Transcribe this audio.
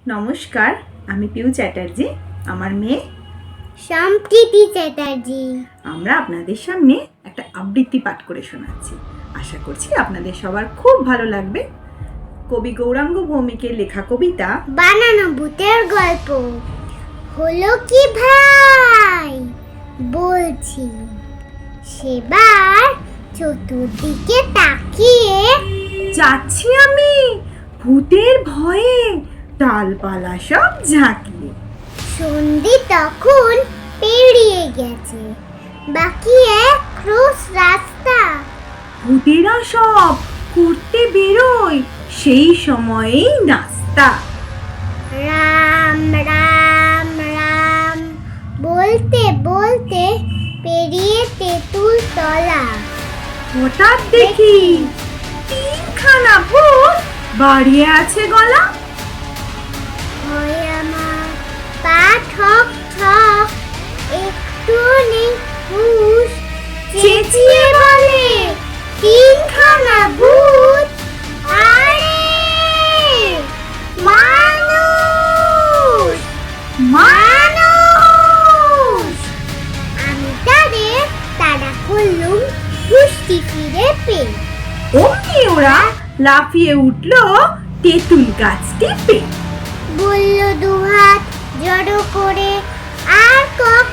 নমস্কার, আমি পিউ চ্যাটার্জি। আমার মেয়ে সম্প্রীতি চ্যাটার্জি। আমরা আপনাদের সামনে একটা আবৃত্তি পাঠ করে শোনাচ্ছি। আশা করছি আপনাদের সবার খুব ভালো লাগবে। কবি গৌরাঙ্গ ভৌমিকের লেখা কবিতা বানানো ভূতের গল্প। হলো কি ভাই বলছি, সেবার চতুর্দিকে তাকিয়ে যাচ্ছি আমি ভূতের ভয়ে ডালপালা সব ঝাঁকিয়ে। সন্ধি তখন পেরিয়ে গেছে, বাকি এক ক্রস রাস্তা। ভূতেরা সব করতে বেরোয় সেই সময়েই নাস্তা। রাম রাম রাম বলতে বলতে পেরিয়ে তেঁতুল তলা। হঠাৎ দেখি তিনখানা ভূত বাড়িয়ে আছে গলা। হয় আমার পা ঠক ঠক, একটু নেই হুঁশ, চেঁচিয়ে বলে তিনখানা ভূত। আরে মানুষ মানুষ! আমি তাদের তাড়া করলুম পুষ্টি ফিরে পেয়ে। অমনি ওরা লাফিয়ে উঠলো তেঁতুল গাছ টিপে। বলল দুহাত জড়ো করে, আর কখনো